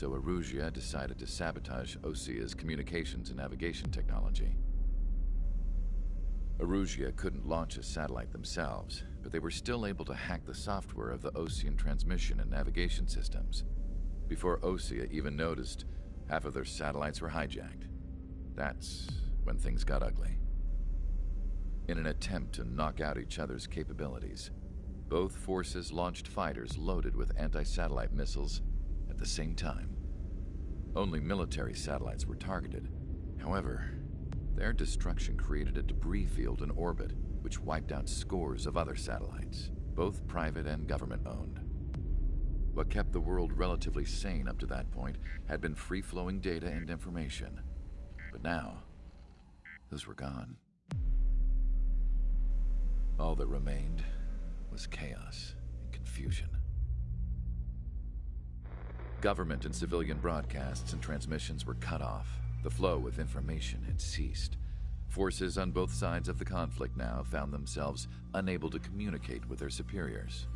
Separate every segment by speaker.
Speaker 1: so Erusia decided to sabotage Osia's communications and navigation technology. Erusia couldn't launch a satellite themselves, but they were still able to hack the software of the Osean transmission and navigation systems. Before Osia even noticed, half of their satellites were hijacked. That's when things got ugly. In an attempt to knock out each other's capabilities, both forces launched fighters loaded with anti-satellite missiles at the same time. Only military satellites were targeted. However, their destruction created a debris field in orbit, which wiped out scores of other satellites, both private and government-owned. What kept the world relatively sane up to that point had been free-flowing data and information. But now, those were gone. All that remained was chaos and confusion. Government and civilian broadcasts and transmissions were cut off. The flow of information had ceased. Forces on both sides of the conflict now found themselves unable to communicate with their superiors.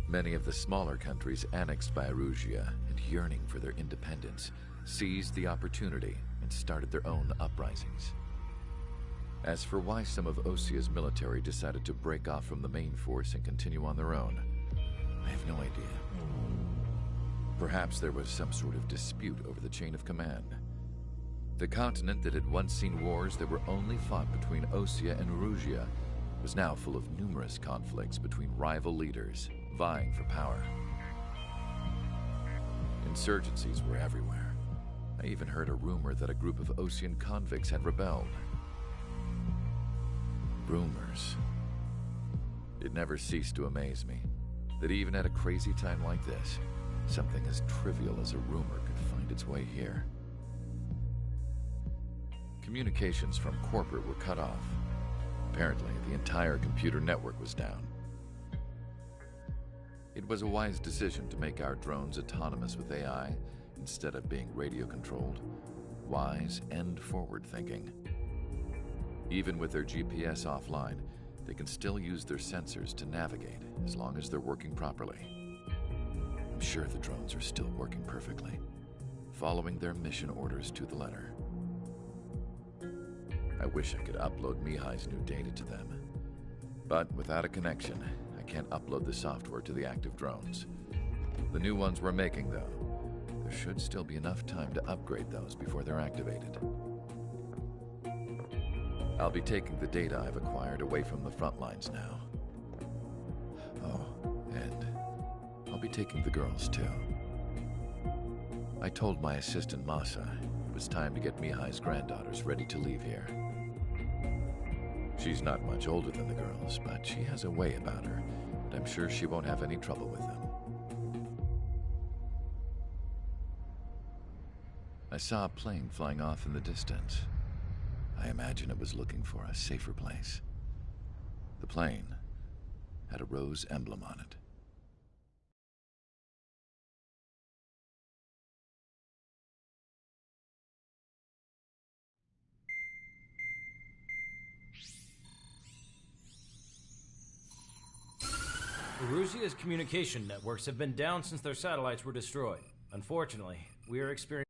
Speaker 1: Many of the smaller countries annexed by Erusia and yearning for their independence seized the opportunity and started their own uprisings. As for why some of Osia's military decided to break off from the main force and continue on their own, I have no idea. Perhaps there was some sort of dispute over the chain of command. The continent that had once seen wars that were only fought between Osia and Erusia was now full of numerous conflicts between rival leaders vying for power. Insurgencies were everywhere. I even heard a rumor that a group of Osean convicts had rebelled. Rumors. It never ceased to amaze me that even at a crazy time like this, something as trivial as a rumor could find its way here. Communications from corporate were cut off. Apparently, the entire computer network was down. It was a wise decision to make our drones autonomous with AI instead of being radio-controlled. Wise and forward-thinking. Even with their GPS offline, they can still use their sensors to navigate as long as they're working properly. I'm sure the drones are still working perfectly, following their mission orders to the letter. I wish I could upload Mihai's new data to them. But without a connection, I can't upload the software to the active drones. The new ones we're making, though, there should still be enough time to upgrade those before they're activated. I'll be taking the data I've acquired away from the front lines now. Oh, and I'll be taking the girls too. I told my assistant Masa it was time to get Mihai's granddaughters ready to leave here. She's not much older than the girls, but she has a way about her, and I'm sure she won't have any trouble with them. I saw a plane flying off in the distance. I imagine it was looking for a safer place. The plane had a rose emblem on it.
Speaker 2: Erusia's communication networks have been down since their satellites were destroyed. Unfortunately, we are experiencing